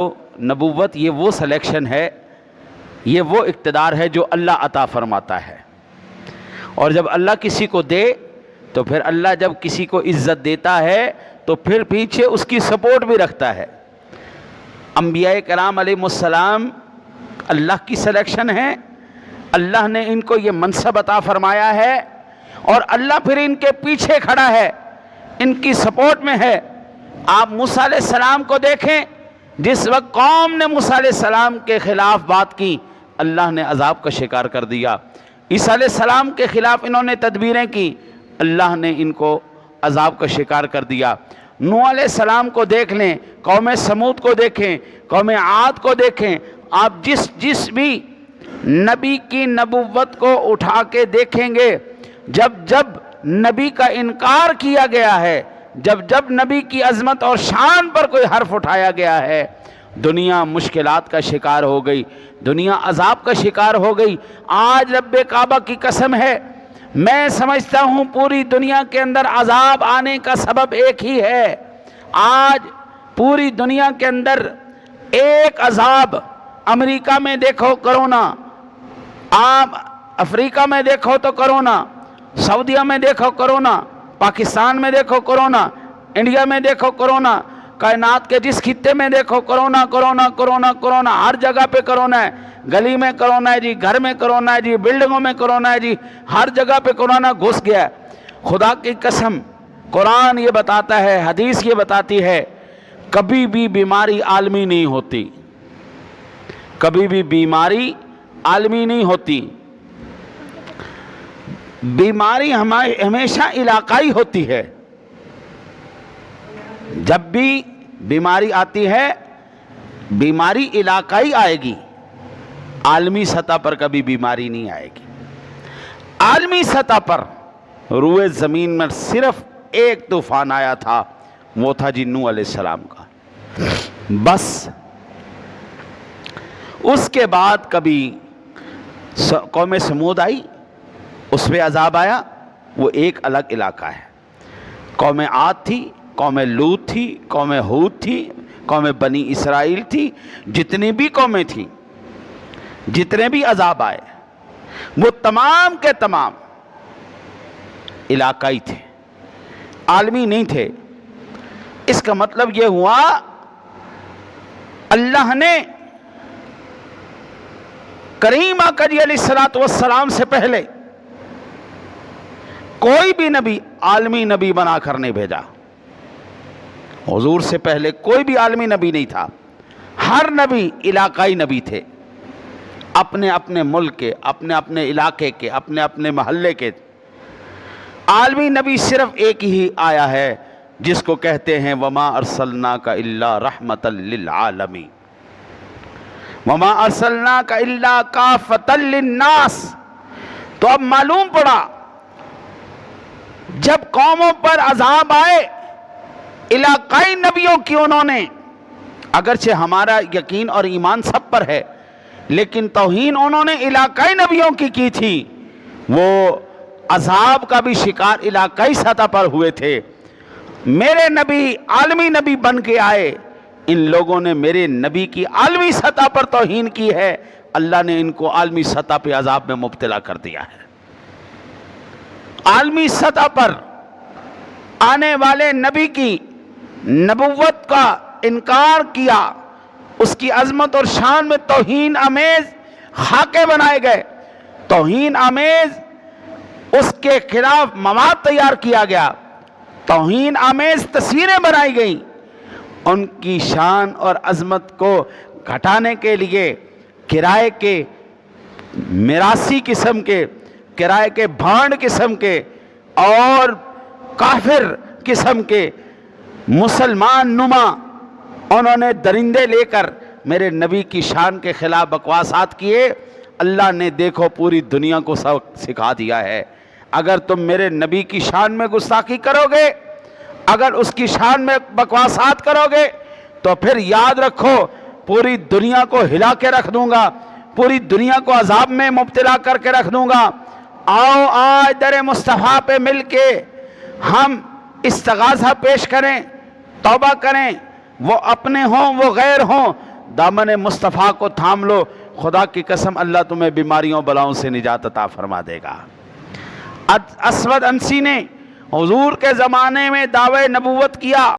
نبوت یہ وہ سلیکشن ہے، یہ وہ اقتدار ہے جو اللہ عطا فرماتا ہے، اور جب اللہ کسی کو دے تو پھر اللہ جب کسی کو عزت دیتا ہے تو پھر پیچھے اس کی سپورٹ بھی رکھتا ہے۔ انبیاء کرام علیہ السلام اللہ کی سلیکشن ہے، اللہ نے ان کو یہ منصب عطا فرمایا ہے، اور اللہ پھر ان کے پیچھے کھڑا ہے، ان کی سپورٹ میں ہے۔ آپ موسیٰ علیہ السلام کو دیکھیں، جس وقت قوم نے موسیٰ علیہ السلام کے خلاف بات کی اللہ نے عذاب کا شکار کر دیا۔ عیسیٰ علیہ السلام کے خلاف انہوں نے تدبیریں کی، اللہ نے ان کو عذاب کا شکار کر دیا۔ نوح علیہ السلام کو دیکھ لیں، قوم سمود کو دیکھیں، قوم عاد کو دیکھیں، آپ جس بھی نبی کی نبوت کو اٹھا کے دیکھیں گے، جب نبی کا انکار کیا گیا ہے، جب نبی کی عظمت اور شان پر کوئی حرف اٹھایا گیا ہے، دنیا مشکلات کا شکار ہو گئی، دنیا عذاب کا شکار ہو گئی۔ آج رب کعبہ کی قسم ہے، میں سمجھتا ہوں پوری دنیا کے اندر عذاب آنے کا سبب ایک ہی ہے۔ آج پوری دنیا کے اندر ایک عذاب، امریکہ میں دیکھو کرونا، آپ افریقہ میں دیکھو تو کرونا، سعودیہ میں دیکھو کرونا، پاکستان میں دیکھو کرونا، انڈیا میں دیکھو کرونا، کائنات کے جس خطے میں دیکھو کرونا کرونا کرونا کرونا، ہر جگہ پہ کرونا ہے، گلی میں کرونا ہے جی، گھر میں کرونا ہے جی، بلڈنگوں میں کرونا ہے جی، ہر جگہ پہ کرونا گھس گیا ہے۔ خدا کی قسم قرآن یہ بتاتا ہے، حدیث یہ بتاتی ہے، کبھی بھی بیماری عالمی نہیں ہوتی، کبھی بھی بیماری عالمی نہیں ہوتی، بیماری ہمیشہ علاقائی ہوتی ہے۔ جب بھی بیماری آتی ہے، بیماری علاقائی آئے گی، عالمی سطح پر کبھی بیماری نہیں آئے گی۔ عالمی سطح پر روئے زمین میں صرف ایک طوفان آیا تھا، وہ تھا جی نوح علیہ السلام کا، بس۔ اس کے بعد کبھی قوم سمود آئی، اس پہ عذاب آیا، وہ ایک الگ علاقہ ہے۔ قوم عاد تھی، قوم لوط تھی، قوم ہود تھی، قوم بنی اسرائیل تھی، جتنی بھی قومیں تھیں، جتنے بھی عذاب آئے، وہ تمام کے تمام علاقائی تھے، عالمی نہیں تھے۔ اس کا مطلب یہ ہوا اللہ نے کریم آقا علیہ السلام سے پہلے کوئی بھی نبی عالمی نبی بنا کر نہیں بھیجا۔ حضور سے پہلے کوئی بھی عالمی نبی نہیں تھا، ہر نبی علاقائی نبی تھے، اپنے اپنے ملک کے، اپنے اپنے علاقے کے، اپنے اپنے محلے کے۔ عالمی نبی صرف ایک ہی آیا ہے جس کو کہتے ہیں وما ارسلناک الا رحمتا للعالمین، وما ارسلناک الا کافتا للناس۔ تو اب معلوم پڑا جب قوموں پر عذاب آئے، علاقائی نبیوں کی انہوں نے، اگرچہ ہمارا یقین اور ایمان سب پر ہے، لیکن توہین انہوں نے علاقائی نبیوں کی تھی، وہ عذاب کا بھی شکار علاقائی سطح پر ہوئے تھے۔ میرے نبی عالمی نبی بن کے آئے، ان لوگوں نے میرے نبی کی عالمی سطح پر توہین کی ہے، اللہ نے ان کو عالمی سطح پہ عذاب میں مبتلا کر دیا ہے۔ عالمی سطح پر آنے والے نبی کی نبوت کا انکار کیا، اس کی عظمت اور شان میں توہین آمیز خاکے بنائے گئے، توہین آمیز اس کے خلاف مواد تیار کیا گیا، توہین آمیز تصویریں بنائی گئیں۔ ان کی شان اور عظمت کو گھٹانے کے لیے کرائے کے میراثی قسم کے، کرائے کے بھانڈ قسم کے اور کافر قسم کے مسلمان نما انہوں نے درندے لے کر میرے نبی کی شان کے خلاف بکواسات کیے۔ اللہ نے دیکھو پوری دنیا کو سبق سکھا دیا ہے، اگر تم میرے نبی کی شان میں گستاخی کرو گے، اگر اس کی شان میں بکواسات کرو گے، تو پھر یاد رکھو پوری دنیا کو ہلا کے رکھ دوں گا، پوری دنیا کو عذاب میں مبتلا کر کے رکھ دوں گا۔ آؤ آج در مصطفیٰ پہ مل کے ہم استغاثہ پیش کریں، توبہ کریں، وہ اپنے ہوں وہ غیر ہوں، دامن مصطفیٰ کو تھام لو، خدا کی قسم اللہ تمہیں بیماریوں بلاؤں سے نجات عطا فرما دے گا۔ اسود انسی نے حضور کے زمانے میں دعوی نبوت کیا،